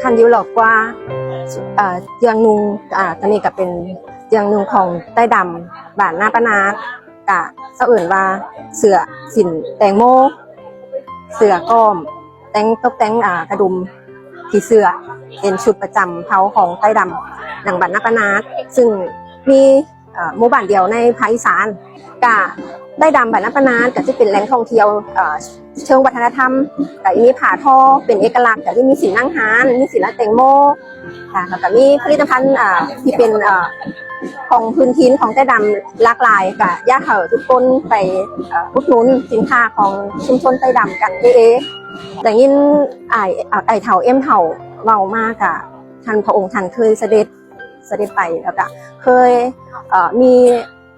คัญอยู่หรอกว่าเจียงนุงตอนนี้ก็เป็นเจียงนุงของใต้ดำบ้านหน้าปะนากกะเสอื่นว่าเสือสินแตงโมเสือก้อมแต่งตกแต่งกระดุมผีเสือเป็นชุดประจำเผ่าของใต้ดำหนังบ้านหน้าปะนาซึ่งมีหมู่บ้านเดียวในภาคอีสานกะได้ดำบ้านหน้าปะนาก็จะเป็นแหล่งท่องเที่ยวเชิงวัฒนธรรมแต่มีผาทอเป็นเอกลักษณ์แต่ที่มีสีนั่งฮานมีสีละแตงโมค่ะแล้วก็มีผลิตภัณฑ์ที่เป็นของพื้นถิ่นของใต้ดำหลากหลายกับย่าเหอทุกคนไปอุดหนุนสินค้าของชุมชนใต้ดำกันแต่ยินไอเถาเอ็มเถาเมามากอะท่านพระองค์ท่านเคยเสด็จไปแล้วก็เคยมี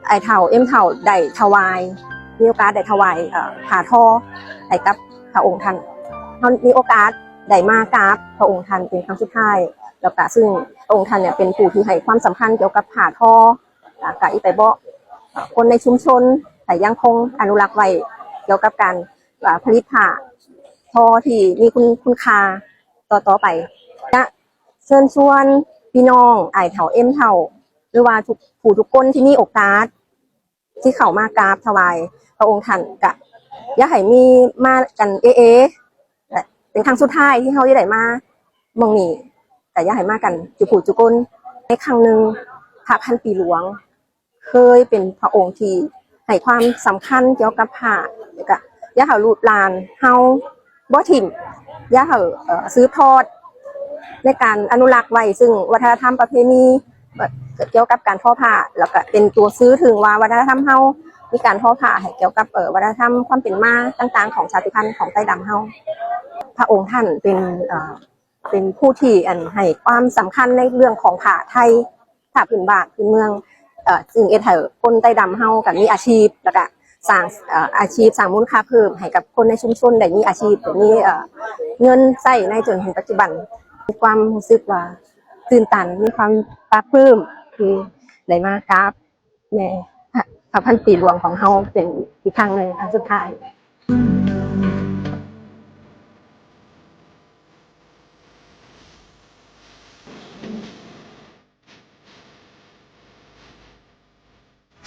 ไอเถาเอ็มเถาได้ถวายมีโอกาสได้ถวายผาทอให้กับพระองค์ท่านมีโอกาสได้มากราบพระองค์ท่านเป็นครั้งสุดท้ายแล้วก็ซึ่งพระองค์ท่านเนี่ยเป็นผู้ที่ให้ความสำคัญเกี่ยวกับผาทอกับอีไปบ่คนในชุมชนแต่ยังคงอนุรักษ์ไว้เกี่ยวกับการผลิตผ้าทอที่มีคุณค่าต่อไปจะเชิญชวนพี่น้องไอเถาเอ็มเถาหรือว่าทุกคนที่มีโอกาสที่เข้ามากราบถวายพระองค์ท่านกะอย่าให้มีมากันเป็นครั้งสุดท้ายที่เขาได้มามองนี่แต่อย่าให้มากันจุกนในครั้งหนึ่งพระพันปีหลวงเคยเป็นพระองค์ที่ให้ความสำคัญเกี่ยวกับผ้าแล้วก็อย่าให้ลูกหลานเฮาบ่ถิ่มอย่าให้ซื้อทอดในการอนุรักษ์ไว้ซึ่งวัฒนธรรมประเพณีเกี่ยวกับการทอผ้าแล้วก็เป็นตัวซื้อถึงว่าวัฒนธรรมเฮามีการทอผ้าให้เกี่ยวกับวัฒนธรรมความเป็นมาต่างๆของชาติพันธุ์ของใต้ดำเฮาพระองค์ท่านเป็นผู้ที่ให้ความสำคัญในเรื่องของผ้าไทยผ้าพื้นบ้านพื้นเมืองซึ่งให้คนใต้ดำเฮากับมีอาชีพแล้วก็สร้างอาชีพสร้างมูลค่าเพิ่มให้กับคนในชุมชนได้มีอาชีพมีเงินใช้ในจนถึงปัจจุบันมีความรู้สึกว่าตื่นตันมีความปลาปลื้มคือได้มากราบในพระพันปีหลวงของเฮาเป็นอีกครั้งหนึ่งครั้งสุดท้าย